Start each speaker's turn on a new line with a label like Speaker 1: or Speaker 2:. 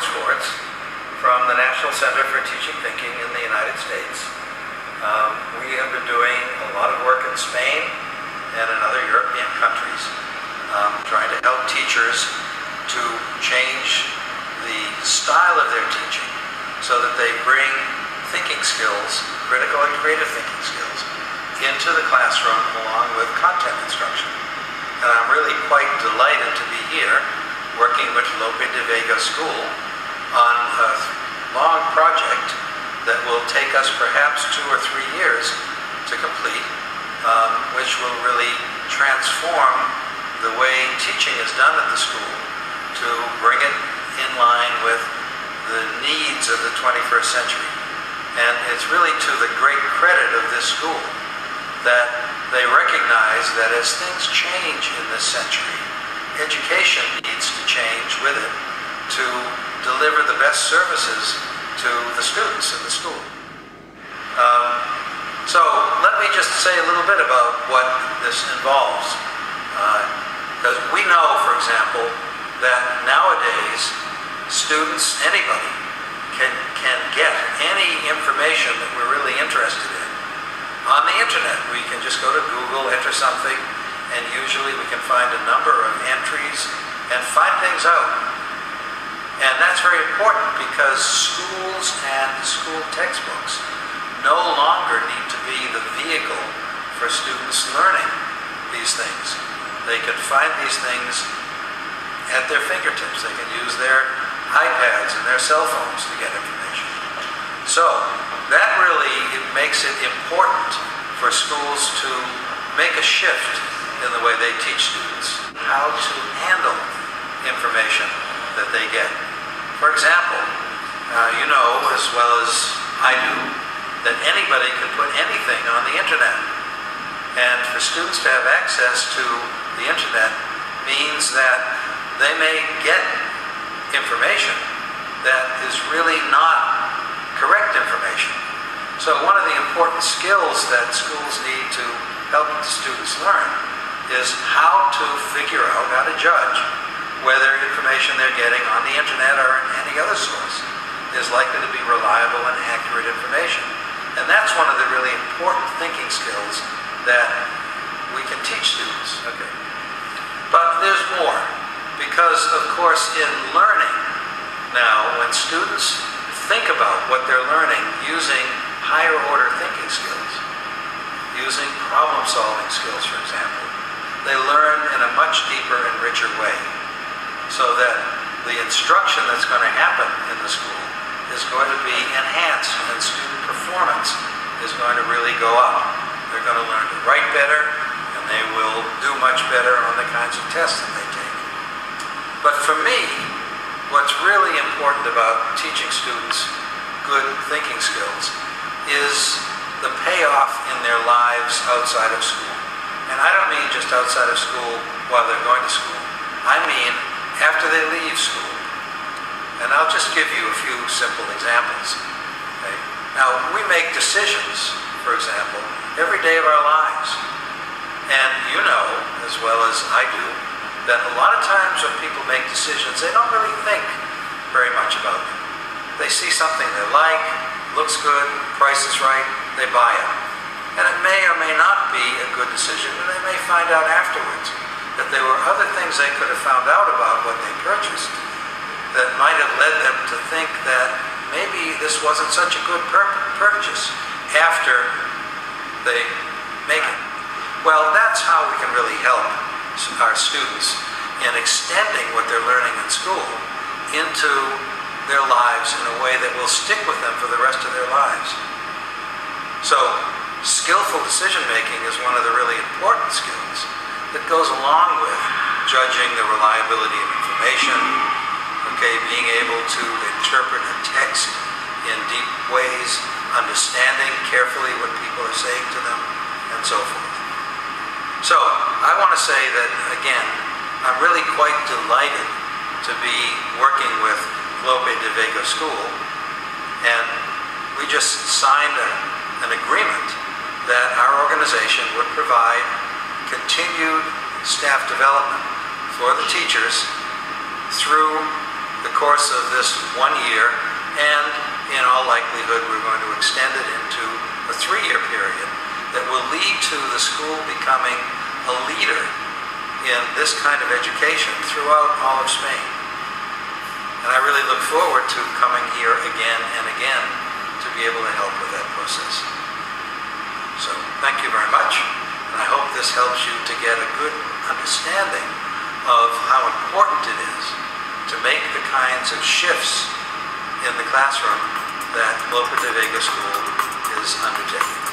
Speaker 1: Swartz from the National Center for Teaching Thinking in the United States. We have been doing a lot of work in Spain and in other European countries, trying to help teachers to change the style of their teaching so that they bring thinking skills, critical and creative thinking skills, into the classroom along with content instruction. And I'm really quite delighted to be here working with Lope de Vega School on a long project that will take us perhaps 2 or 3 years to complete, which will really transform the way teaching is done at the school to bring it in line with the needs of the 21st century. And it's really to the great credit of this school that they recognize that as things change in this century, education needs to change with it to deliver the best services to the students in the school. So let me just say a little bit about what this involves. Because we know, for example, that nowadays students, anybody, can get any information that we're really interested in on the internet. We can just go to Google, enter something, and usually we can find a number of entries and find things out. And that's very important because schools and school textbooks no longer need to be the vehicle for students learning these things. They can find these things at their fingertips. They can use their iPads and their cell phones to get information. So that really makes it important for schools to make a shift in the way they teach students, how to handle information that they get. For example, you know as well as I do that anybody can put anything on the internet. And for students to have access to the internet means that they may get information that is really not correct information. So one of the important skills that schools need to help the students learn is how to figure out, how to judge whether information they're getting on the internet or any other source is likely to be reliable and accurate information. And that's one of the really important thinking skills that we can teach students. Okay. But there's more, because of course in learning now, when students think about what they're learning using higher order thinking skills, using problem-solving skills, for example, they learn in a much deeper and richer way, so that the instruction that's going to happen in the school is going to be enhanced and student performance is going to really go up. They're going to learn to write better, and they will do much better on the kinds of tests that they take. But for me, what's really important about teaching students good thinking skills is the payoff in their lives outside of school. And I don't mean just outside of school while they're going to school. I mean after they leave school. And I'll just give you a few simple examples. Okay? Now, we make decisions, for example, every day of our lives. And you know, as well as I do, that a lot of times when people make decisions, they don't really think very much about them. They see something they like, looks good, price is right, they buy it. And it may or may not be a good decision, and they may find out afterwards that there were other things they could have found out about what they purchased that might have led them to think that maybe this wasn't such a good purchase after they make it. Well, that's how we can really help our students in extending what they're learning in school into their lives in a way that will stick with them for the rest of their lives. So, skillful decision making is one of the really important skills that goes along with judging the reliability of information, okay, being able to interpret a text in deep ways, understanding carefully what people are saying to them, and so forth. So, I want to say that, again, I'm really quite delighted to be working with Lope de Vega School, and we just signed an agreement that our organization would provide continued staff development for the teachers through the course of this 1 year, and in all likelihood we're going to extend it into a 3-year period that will lead to the school becoming a leader in this kind of education throughout all of Spain. And I really look forward to coming here again and again to be able to help with that process. So thank you very much, and I hope this helps you to get a good understanding of how important it is to make the kinds of shifts in the classroom that Lope de Vega School is undertaking.